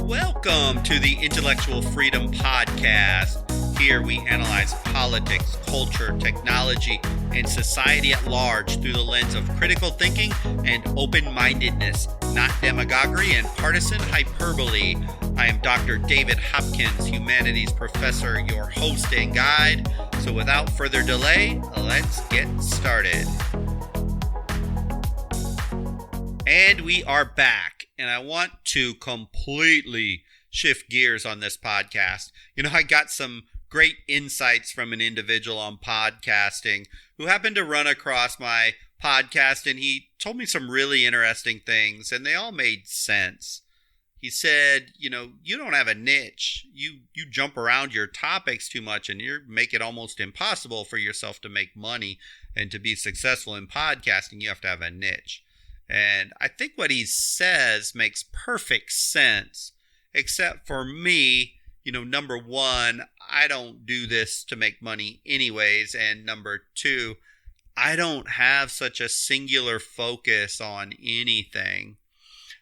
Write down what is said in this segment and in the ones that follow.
Welcome to the Intellectual Freedom Podcast. Here we analyze politics, culture, technology, and society at large through the lens of critical thinking and open-mindedness, not demagoguery and partisan hyperbole. I am Dr. David Hopkins, humanities professor, your host and guide. So without further delay, let's get started. And we are back, and I want to completely shift gears on this podcast. I got some great insights from an individual on podcasting who happened to run across my podcast, and he told me some really interesting things, and they all made sense. He said, you don't have a niche. You jump around your topics too much, and you make it almost impossible for yourself to make money and to be successful in podcasting. You have to have a niche. And I think what he says makes perfect sense, except for me. Number one, I don't do this to make money anyways. And number two, I don't have such a singular focus on anything.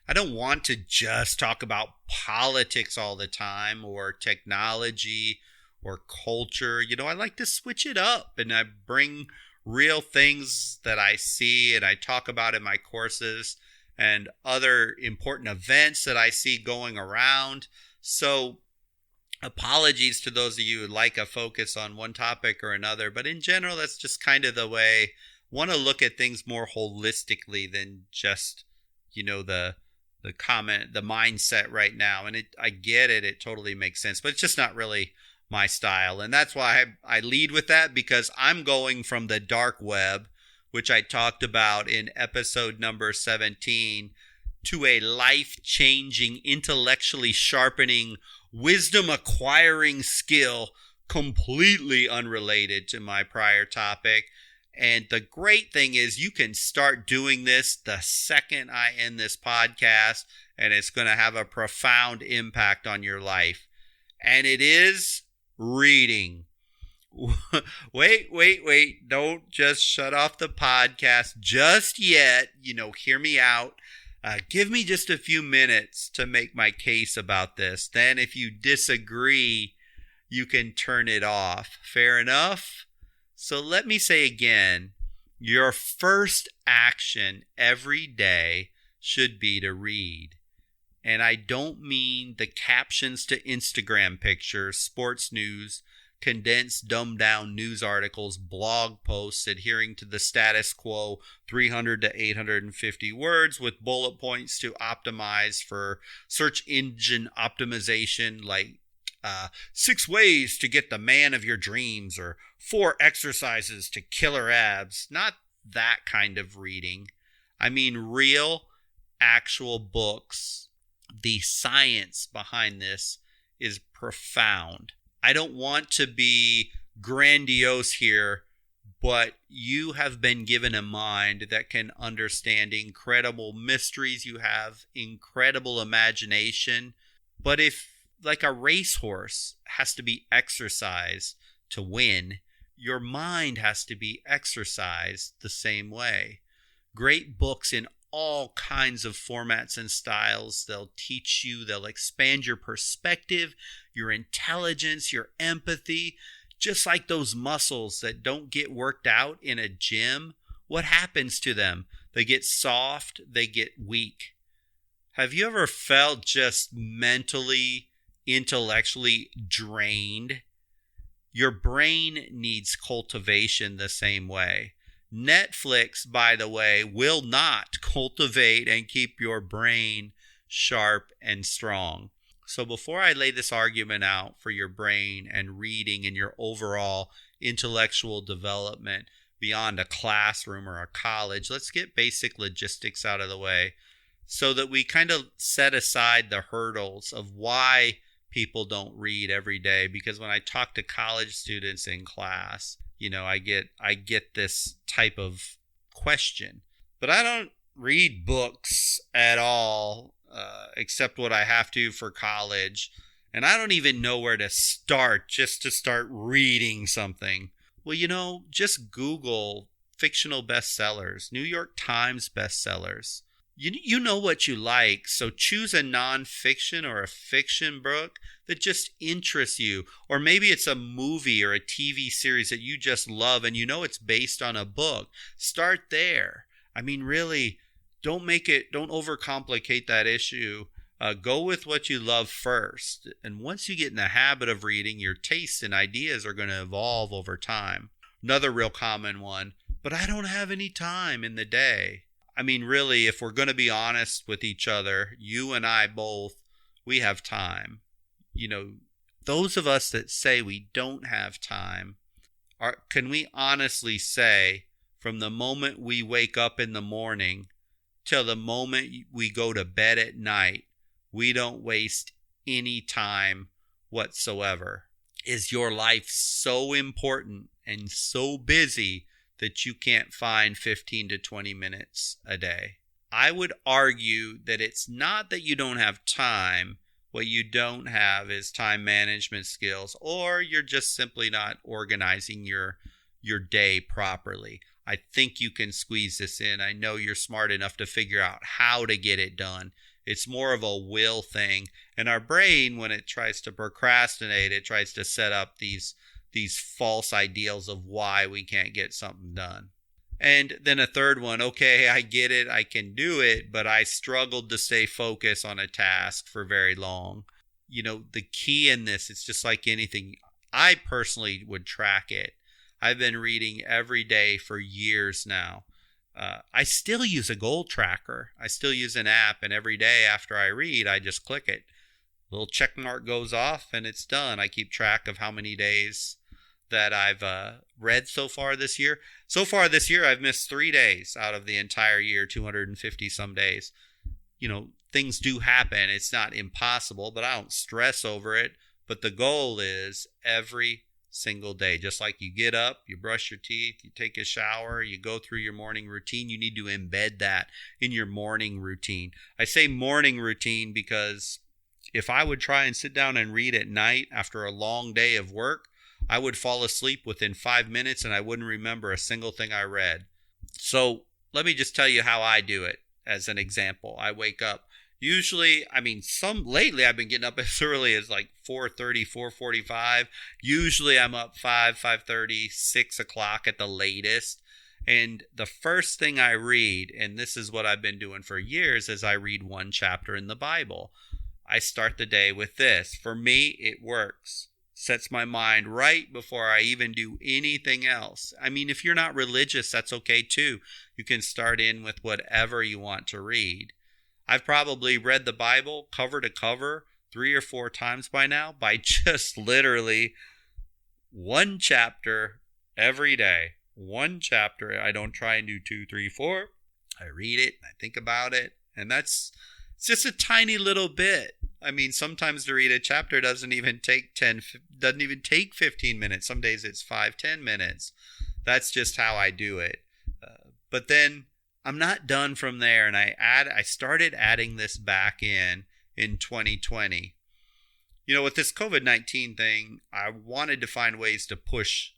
I don't want to just talk about politics all the time or technology or culture. I like to switch it up, and I bring real things that I see and I talk about in my courses and other important events that I see going around. So apologies to those of you who like a focus on one topic or another, but in general, that's just kind of the way I want to look at things more holistically than just, the comment, the mindset right now. And I get it. It totally makes sense, but it's just not really my style. And that's why I lead with that, because I'm going from the dark web, which I talked about in episode number 17, to a life-changing, intellectually sharpening, wisdom-acquiring skill completely unrelated to my prior topic. And the great thing is you can start doing this the second I end this podcast, and it's going to have a profound impact on your life. And it is reading. Wait. Don't just shut off the podcast just yet. Hear me out. Give me just a few minutes to make my case about this. Then if you disagree, you can turn it off. Fair enough? So let me say again, your first action every day should be to read. And I don't mean the captions to Instagram pictures, sports news, condensed, dumbed-down news articles, blog posts adhering to the status quo, 300 to 850 words with bullet points to optimize for search engine optimization, like 6 ways to get the man of your dreams or 4 exercises to killer abs. Not that kind of reading. I mean real, actual books. The science behind this is profound. I don't want to be grandiose here, but you have been given a mind that can understand incredible mysteries. You have incredible imagination. But if, like a racehorse has to be exercised to win, your mind has to be exercised the same way. Great books in all kinds of formats and styles. They'll teach you, they'll expand your perspective, your intelligence, your empathy. Just like those muscles that don't get worked out in a gym, what happens to them? They get soft, they get weak. Have you ever felt just mentally, intellectually drained? Your brain needs cultivation the same way. Netflix, by the way, will not cultivate and keep your brain sharp and strong. So before I lay this argument out for your brain and reading and your overall intellectual development beyond a classroom or a college, let's get basic logistics out of the way so that we kind of set aside the hurdles of why people don't read every day. Because when I talk to college students in class, I get this type of question, but I don't read books at all, except what I have to for college. And I don't even know where to start just to start reading something. Well, just Google fictional bestsellers, New York Times bestsellers. You know what you like, so choose a nonfiction or a fiction book that just interests you. Or maybe it's a movie or a TV series that you just love and you know it's based on a book. Start there. I mean, really, don't overcomplicate that issue. Go with what you love first. And once you get in the habit of reading, your tastes and ideas are going to evolve over time. Another real common one, but I don't have any time in the day. I mean, really, if we're going to be honest with each other, you and I both, we have time. Those of us that say we don't have time, can we honestly say from the moment we wake up in the morning till the moment we go to bed at night, we don't waste any time whatsoever? Is your life so important and so busy that you can't find 15 to 20 minutes a day? I would argue that it's not that you don't have time. What you don't have is time management skills, or you're just simply not organizing your day properly. I think you can squeeze this in. I know you're smart enough to figure out how to get it done. It's more of a will thing. And our brain, when it tries to procrastinate, it tries to set up these false ideals of why we can't get something done. And then a third one, okay, I get it, I can do it, but I struggled to stay focused on a task for very long. The key in this, it's just like anything. I personally would track it. I've been reading every day for years now. I still use a goal tracker. I still use an app, and every day after I read, I just click it. Little check mark goes off and it's done. I keep track of how many days that I've read so far this year. So far this year, I've missed 3 days out of the entire year, 250 some days. Things do happen. It's not impossible, but I don't stress over it. But the goal is every single day, just like you get up, you brush your teeth, you take a shower, you go through your morning routine, you need to embed that in your morning routine. I say morning routine because if I would try and sit down and read at night after a long day of work, I would fall asleep within 5 minutes and I wouldn't remember a single thing I read. So let me just tell you how I do it as an example. I wake up. Usually, lately I've been getting up as early as like 4:30, 4:45. Usually I'm up 5:30, 6 o'clock at the latest. And the first thing I read, and this is what I've been doing for years, is I read one chapter in the Bible. I start the day with this. For me, it works. Sets my mind right before I even do anything else. If you're not religious, that's okay too. You can start in with whatever you want to read. I've probably read the Bible cover to cover 3 or 4 times by now by just literally one chapter every day. One chapter. I don't try and do 2, 3, 4. I read it, I think about it, and it's just a tiny little bit. Sometimes to read a chapter doesn't even take 15 minutes. Some days it's 5-10 minutes. That's just how I do it. But then I'm not done from there, and I started adding this back in 2020. With this COVID-19 thing, I wanted to find ways to push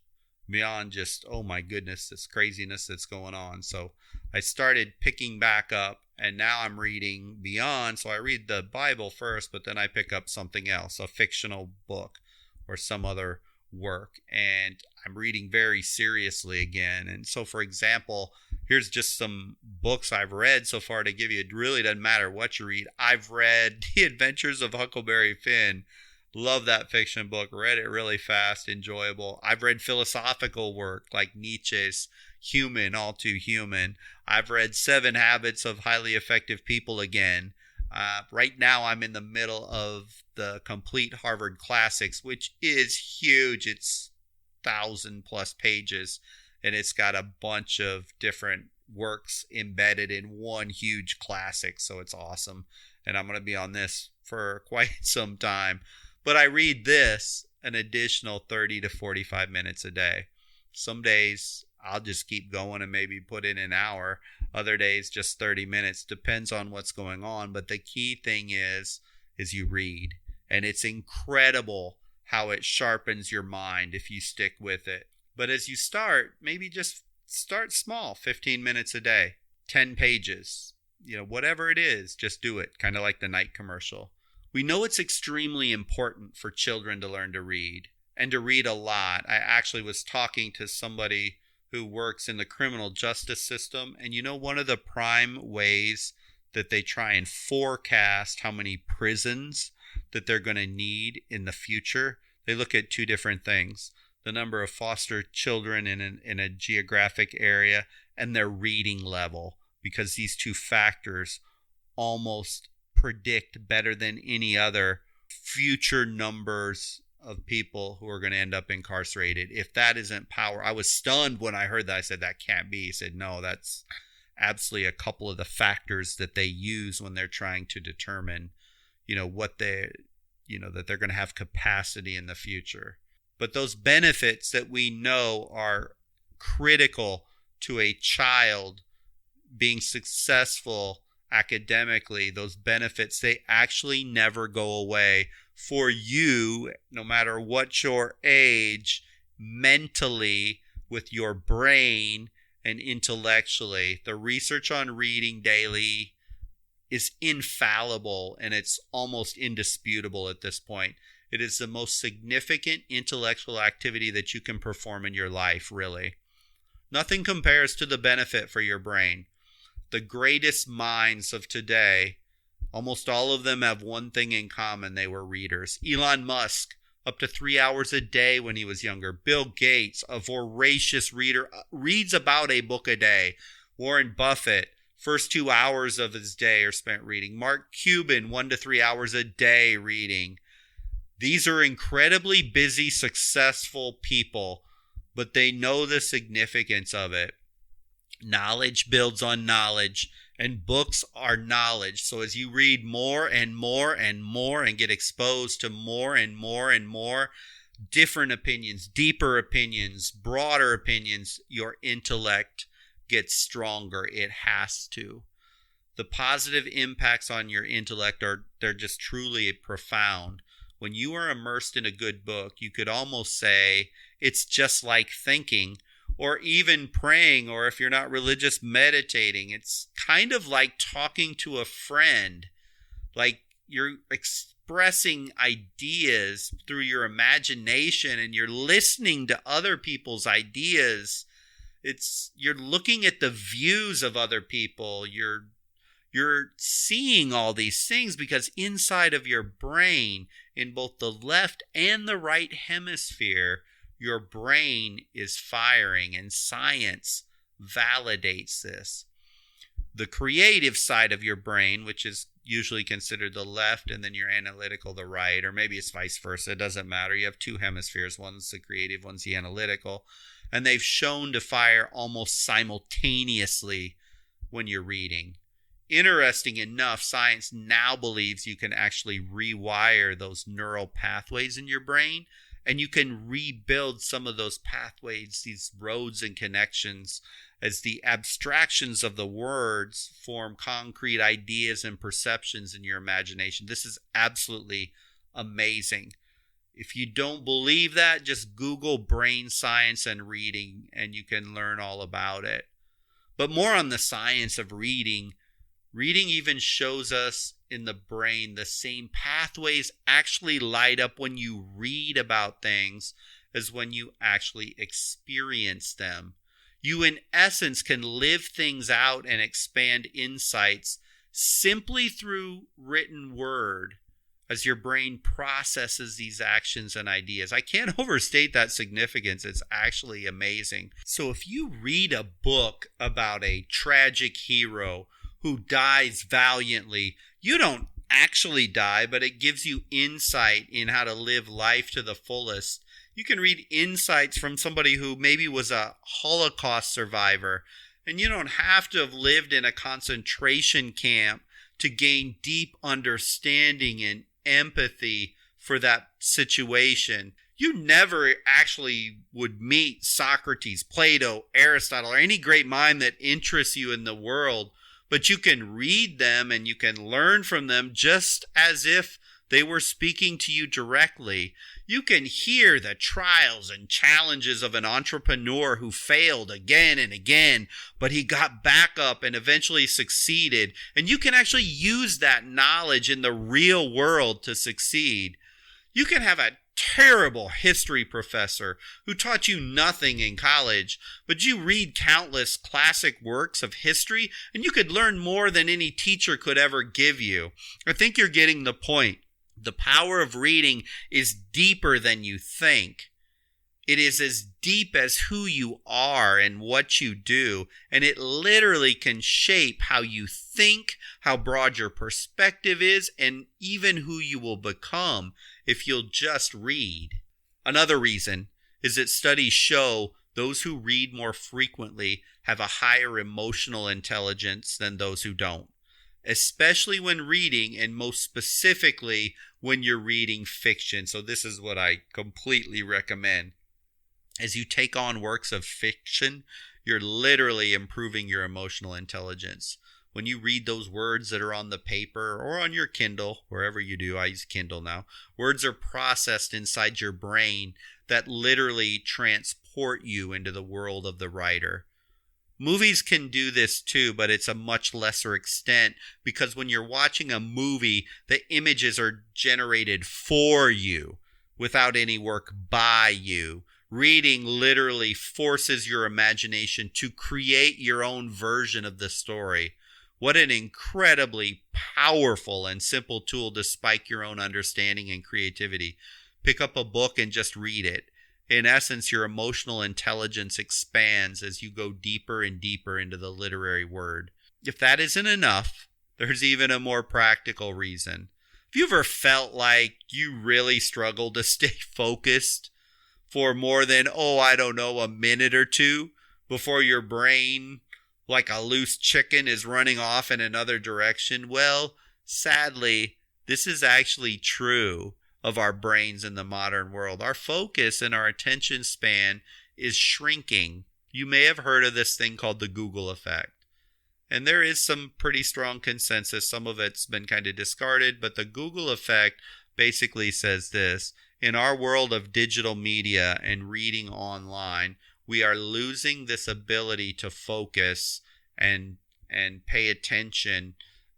beyond just, oh my goodness, this craziness that's going on. So I started picking back up, and now I'm reading beyond. So I read the Bible first, but then I pick up something else, a fictional book or some other work, and I'm reading very seriously again. And so, for example, here's just some books I've read so far to give you. It really doesn't matter what you read. I've read The Adventures of Huckleberry Finn. Love that fiction book. Read it really fast, enjoyable. I've read philosophical work like Nietzsche's Human, All Too Human. I've read 7 Habits of Highly Effective People again. Right now I'm in the middle of the complete Harvard Classics, which is huge. It's 1,000+ pages, and it's got a bunch of different works embedded in one huge classic, so it's awesome. And I'm going to be on this for quite some time. But I read this an additional 30 to 45 minutes a day. Some days I'll just keep going and maybe put in an hour. Other days just 30 minutes. Depends on what's going on. But the key thing is you read. And it's incredible how it sharpens your mind if you stick with it. But as you start, maybe just start small. 15 minutes a day. 10 pages. whatever it is, just do it. Kind of like the Nike commercial. We know it's extremely important for children to learn to read and to read a lot. I actually was talking to somebody who works in the criminal justice system. And one of the prime ways that they try and forecast how many prisons that they're going to need in the future, they look at two different things: the number of foster children in a geographic area and their reading level, because these two factors almost predict better than any other future numbers of people who are going to end up incarcerated. If that isn't power, I was stunned when I heard that. I said, that can't be. He said, no, that's absolutely a couple of the factors that they use when they're trying to determine, what they, that they're going to have capacity in the future. But those benefits that we know are critical to a child being successful academically, those benefits, they actually never go away for you, no matter what your age, mentally, with your brain and intellectually. The research on reading daily is infallible, and it's almost indisputable at this point. It is the most significant intellectual activity that you can perform in your life, really. Nothing compares to the benefit for your brain. The greatest minds of today, almost all of them have one thing in common: they were readers. Elon Musk, up to 3 hours a day when he was younger. Bill Gates, a voracious reader, reads about a book a day. Warren Buffett, first 2 hours of his day are spent reading. Mark Cuban, 1 to 3 hours a day reading. These are incredibly busy, successful people, but they know the significance of it. Knowledge builds on knowledge, and books are knowledge. So as you read more and more and more and get exposed to more and more and more different opinions, deeper opinions, broader opinions, your intellect gets stronger. It has to. The positive impacts on your intellect they're just truly profound. When you are immersed in a good book, you could almost say it's just like thinking, or even praying, or if you're not religious, meditating. It's kind of like talking to a friend, like you're expressing ideas through your imagination and you're listening to other people's ideas. You're looking at the views of other people. You're seeing all these things because inside of your brain, in both the left and the right hemisphere, your brain is firing, and science validates this. The creative side of your brain, which is usually considered the left, and then your analytical, the right, or maybe it's vice versa. It doesn't matter. You have two hemispheres. One's the creative, one's the analytical. And they've shown to fire almost simultaneously when you're reading. Interesting enough, science now believes you can actually rewire those neural pathways in your brain, and you can rebuild some of those pathways, these roads and connections, as the abstractions of the words form concrete ideas and perceptions in your imagination. This is absolutely amazing. If you don't believe that, just Google brain science and reading, and you can learn all about it. But more on the science of reading. Reading even shows us in the brain the same pathways actually light up when you read about things as when you actually experience them. You, in essence, can live things out and expand insights simply through written word as your brain processes these actions and ideas. I can't overstate that significance. It's actually amazing. So if you read a book about a tragic hero who dies valiantly, you don't actually die, but it gives you insight in how to live life to the fullest. You can read insights from somebody who maybe was a Holocaust survivor, and you don't have to have lived in a concentration camp to gain deep understanding and empathy for that situation. You never actually would meet Socrates, Plato, Aristotle, or any great mind that interests you in the world, but you can read them and you can learn from them just as if They were speaking to you directly. You can hear the trials and challenges of an entrepreneur who failed again and again, but he got back up and eventually succeeded. And you can actually use that knowledge in the real world to succeed. You can have a terrible history professor who taught you nothing in college, but you read countless classic works of history and you could learn more than any teacher could ever give you. I think you're getting the point. The power of reading is deeper than you think. It is as deep as who you are and what you do, and it literally can shape how you think, how broad your perspective is, and even who you will become if you'll just read. Another reason is that studies show those who read more frequently have a higher emotional intelligence than those who don't, especially when reading, and most specifically when you're reading fiction. So this is what I completely recommend. As you take on works of fiction, you're literally improving your emotional intelligence. When you read those words that are on the paper or on your Kindle, wherever you do, I use Kindle now, words are processed inside your brain that literally transport you into the world of the writer. Movies can do this too, but it's a much lesser extent, because when you're watching a movie, the images are generated for you without any work by you. Reading literally forces your imagination to create your own version of the story. What an incredibly powerful and simple tool to spike your own understanding and creativity. Pick up a book and just read it. In essence, your emotional intelligence expands as you go deeper and deeper into the literary word. If that isn't enough, there's even a more practical reason. Have you ever felt like you really struggle to stay focused for more than, a minute or two before your brain, like a loose chicken, is running off in another direction? Well, sadly, this is actually true of our brains in the modern world. Our focus and our attention span is shrinking. You may have heard of this thing called the Google effect. And there is some pretty strong consensus. Some of it's been kind of discarded, but the Google effect basically says this: in our world of digital media and reading online, we are losing this ability to focus and pay attention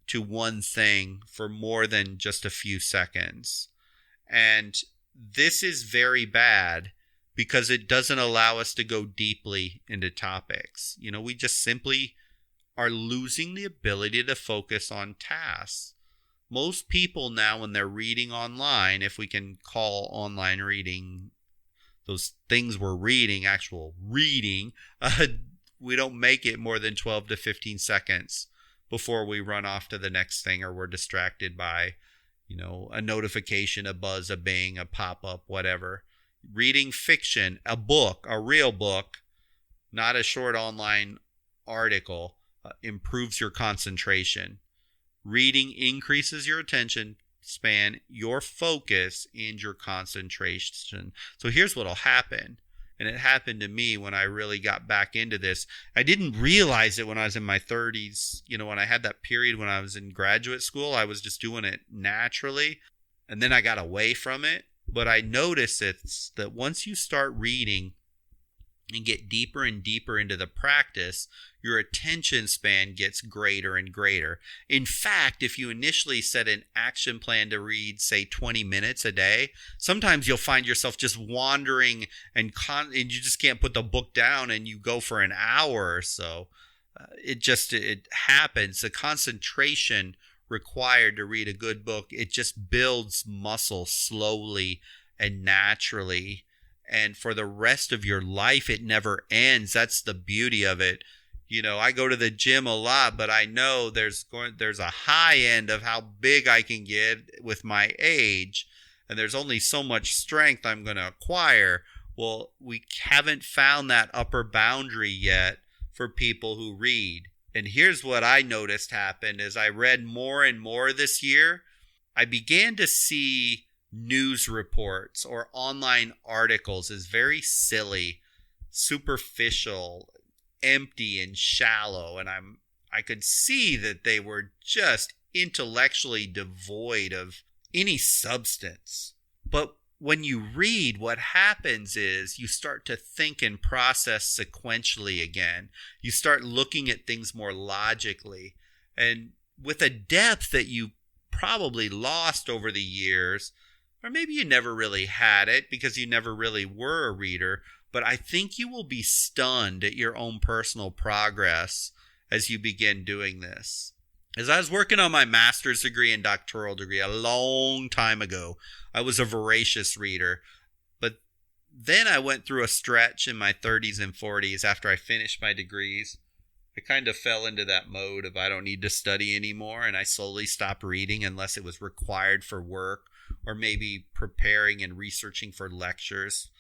to one thing for more than just a few seconds. And this is very bad because it doesn't allow us to go deeply into topics. We just simply are losing the ability to focus on tasks. Most people now, when they're reading online, if we can call online reading, those things we're reading, actual reading, we don't make it more than 12 to 15 seconds before we run off to the next thing, or we're distracted by, a notification, a buzz, a bing, a pop-up, whatever. Reading fiction, a book, a real book, not a short online article, improves your concentration. Reading increases your attention span, your focus, and your concentration. So here's what'll happen. And it happened to me when I really got back into this. I didn't realize it when I was in my 30s. When I had that period when I was in graduate school, I was just doing it naturally. And then I got away from it. But I noticed it's that once you start reading and get deeper and deeper into the practice, your attention span gets greater and greater. In fact, if you initially set an action plan to read, say, 20 minutes a day, sometimes you'll find yourself just wandering and you just can't put the book down, and you go for an hour or so. It happens. The concentration required to read a good book, it just builds muscle slowly and naturally. And for the rest of your life, it never ends. That's the beauty of it. I go to the gym a lot, but I know there's a high end of how big I can get with my age, and there's only so much strength I'm going to acquire. Well, we haven't found that upper boundary yet for people who read. And here's what I noticed happened as I read more and more this year. I began to see news reports or online articles as very silly, superficial, empty, and shallow. And I could see that they were just intellectually devoid of any substance. But when you read, what happens is you start to think and process sequentially again. You start looking at things more logically and with a depth that you probably lost over the years, or maybe you never really had it because you never really were a reader. But I think you will be stunned at your own personal progress as you begin doing this. As I was working on my master's degree and doctoral degree a long time ago, I was a voracious reader. But then I went through a stretch in my 30s and 40s after I finished my degrees. I kind of fell into that mode of I don't need to study anymore, and I slowly stopped reading unless it was required for work or maybe preparing and researching for lectures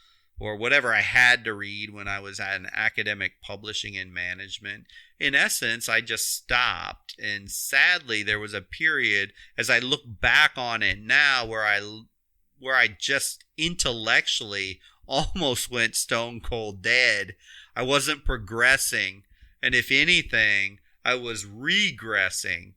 or whatever I had to read when I was at an academic publishing and management. In essence, I just stopped. And sadly, there was a period, as I look back on it now, where I just intellectually almost went stone cold dead. I wasn't progressing. And if anything, I was regressing.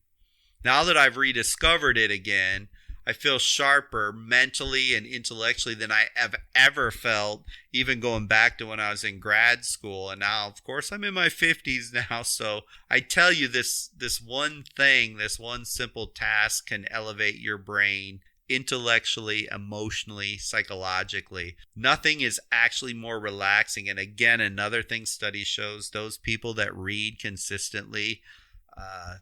Now that I've rediscovered it again, I feel sharper mentally and intellectually than I have ever felt, even going back to when I was in grad school. And now, of course, I'm in my 50s now. So I tell you, this one thing, this one simple task can elevate your brain intellectually, emotionally, psychologically. Nothing is actually more relaxing. And again, another thing study shows, those people that read consistently,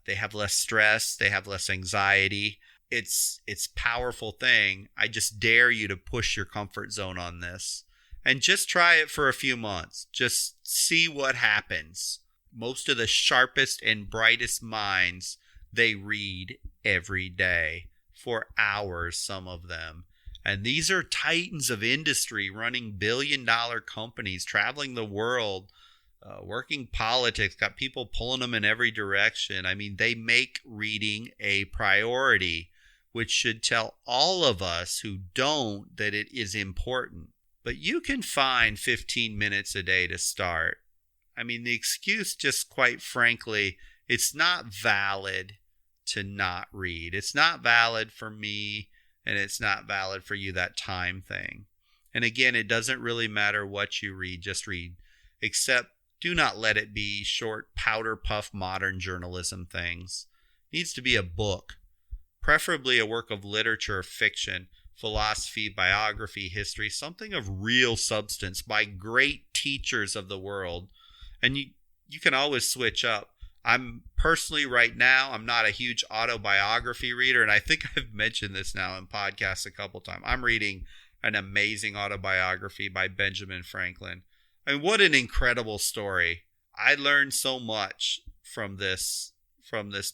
they have less stress, they have less anxiety. It's powerful thing. I just dare you to push your comfort zone on this and just try it for a few months. Just see what happens. Most of the sharpest and brightest minds, they read every day for hours, some of them. And these are titans of industry running billion-dollar companies, traveling the world, working politics, got people pulling them in every direction. I mean, they make reading a priority, which should tell all of us who don't that it is important. But you can find 15 minutes a day to start. I mean, the excuse, just quite frankly, it's not valid to not read. It's not valid for me, and it's not valid for you, that time thing. And again, it doesn't really matter what you read, just read. Except do not let it be short powder puff modern journalism things. It needs to be a book. Preferably a work of literature or fiction, philosophy, biography, history, something of real substance by great teachers of the world. And you can always switch up. I'm personally right now, I'm not a huge autobiography reader, and I think I've mentioned this now in podcasts a couple times. I'm reading an amazing autobiography by Benjamin Franklin. I mean, what an incredible story. I learned so much from this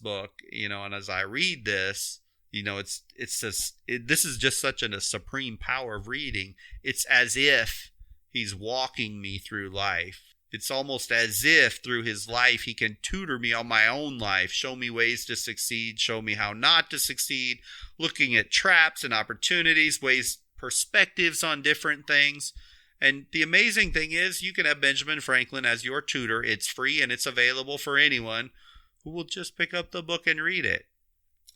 book, and as I read this, this is just such a supreme power of reading. It's as if he's walking me through life. It's almost as if through his life he can tutor me on my own life, show me ways to succeed, show me how not to succeed, looking at traps and opportunities, perspectives on different things. And the amazing thing is you can have Benjamin Franklin as your tutor. It's free and it's available for anyone who will just pick up the book and read it.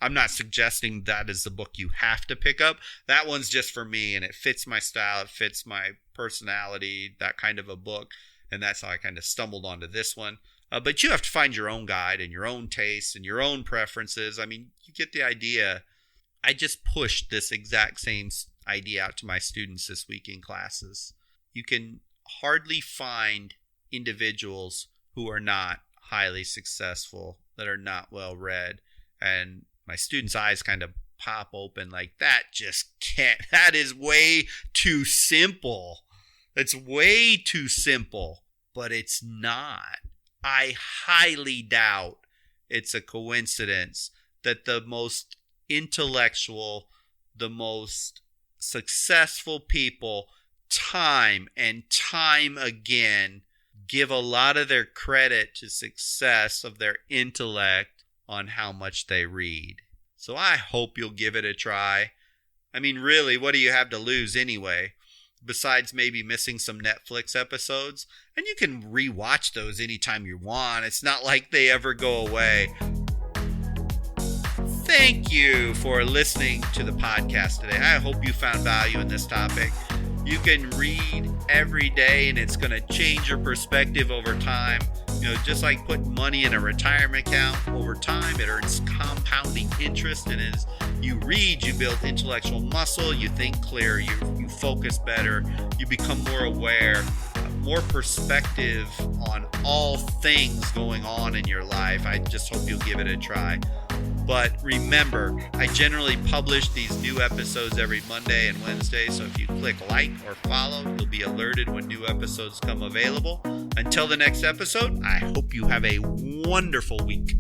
I'm not suggesting that is the book you have to pick up. That one's just for me, and it fits my style, it fits my personality, that kind of a book. And that's how I kind of stumbled onto this one. But you have to find your own guide and your own tastes and your own preferences. I mean, you get the idea. I just pushed this exact same idea out to my students this week in classes. You can hardly find individuals who are not highly successful, that are not well read. And my students' eyes kind of pop open like, that just can't, that is way too simple. It's way too simple, but it's not. I highly doubt it's a coincidence that the most intellectual, the most successful people, time and time again, give a lot of their credit to success of their intellect on how much they read. So I hope you'll give it a try. I mean, really, what do you have to lose anyway? Besides maybe missing some Netflix episodes. And you can rewatch those anytime you want. It's not like they ever go away. thank you for listening to the podcast today. I hope you found value in this topic. You can read every day and it's going to change your perspective over time. Just like putting money in a retirement account, over time it earns compounding interest, and as you read, you build intellectual muscle, you think clear, you focus better, you become more aware, more perspective on all things going on in your life. I just hope you'll give it a try. But remember, I generally publish these new episodes every Monday and Wednesday, so if you click like or follow, you'll be alerted when new episodes come available. Until the next episode, I hope you have a wonderful week.